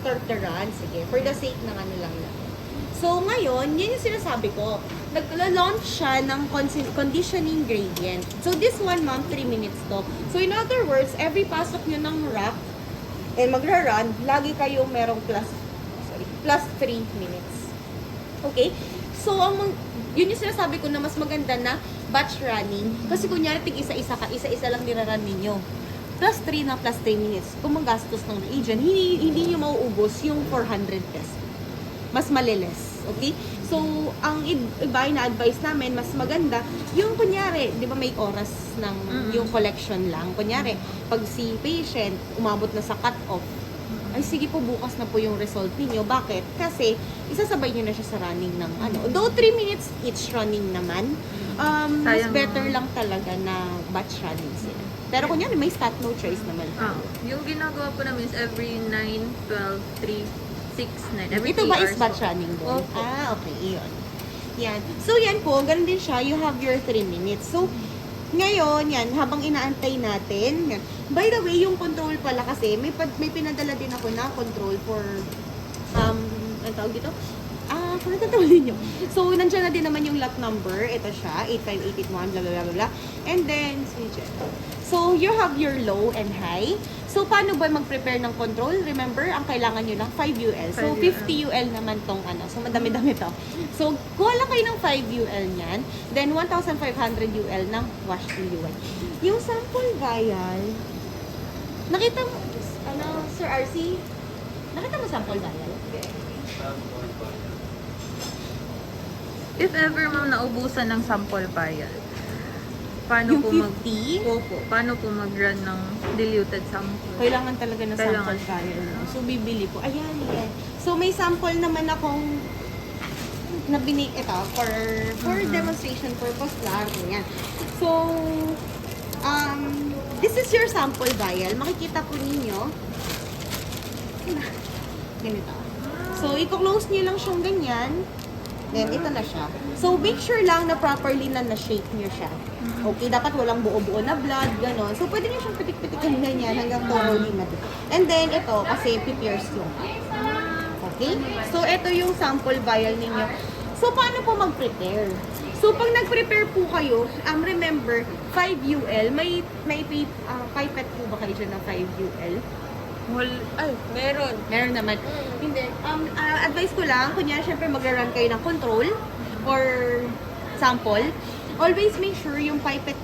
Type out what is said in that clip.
Torturan, sige, for the sake ng ano lang na. So, ngayon, yun yung sinasabi ko. Nag-launch siya ng conditioning gradient. So, this 1 month, 3 minutes to. So, in other words, every pasok nyo ng rack, and magra-run, lagi kayong merong plus 3 minutes. Okay? So, yun yung sinasabi ko na mas maganda na batch running. Kasi kunyari, isa-isa lang niraran ninyo. Plus 3 na plus 3 minutes. Kung magastos ng agent, hindi nyo mauubos yung 400 pesos. Mas maliles. Okay? So, ang iba na advice namin, mas maganda, yung kunyari, di ba may oras ng yung collection lang. Kunyari, pag si patient umabot na sa cut-off, ay sige po, bukas na po yung result niyo. Bakit? Kasi, isasabay nyo na siya sa running ng ano. Though 3 minutes each running naman, mas better lang talaga na batch running sila. Pero kunyari, may stat no choice naman. Yung ginagawa po namin is every 9, 12, 3, 6, 9. Every Ito 3 ba is hours batch po. running doon? Opo. Okay, yun. Yan. So, yan po, ganun din siya. You have your 3 minutes. So, ngayon, yan, habang inaantay natin, yan. By the way, yung control pala kasi, may pinadala din ako na control for, ang tawag dito? Kung natatawalin nyo. So, nandiyan na din naman yung lot number. Ito siya, 85881, blah, blah, blah, blah. And then, so, you have your low and high. So, paano ba mag-prepare ng control? Remember, ang kailangan nyo lang 5 UL. So, 50 UL naman tong ano. So, madami-dami to. So, kuha lang kayo ng 5 UL niyan. Then, 1,500 UL ng wash UL. Yung sample vial, nakita mo, Sir RC? Nakita mo sample vial? If ever, ma'am, naubusan ng sample vial, paano Yung po 50? Opo. Paano po mag-run ng diluted sample? Kailangan talaga ng sample vial. So, bibili po. Ayan, yan. So, may sample naman akong ito, for demonstration purpose lang. Yan. So, this is your sample vial. Makikita po ninyo. Ganito. So, i-close nyo lang siyang ganyan. Then, ito na siya. So, make sure lang na properly na-shake nyo siya. Okay, dapat walang buo-buo na blood, gano'n. So, pwede nyo siyang pitik-pitikan ganyan hanggang thoroughly na. And then, ito, kasi pipierce yung. Okay? So, ito yung sample vial ninyo. So, paano po mag-prepare? So, pag nag-prepare po kayo, remember, 5 UL, may pipette po ba kayo dyan ng 5 UL? Meron. Meron naman. Hindi. Advice ko lang, kunyari, syempre magra-run kayo ng control or sample, always make sure yung pipette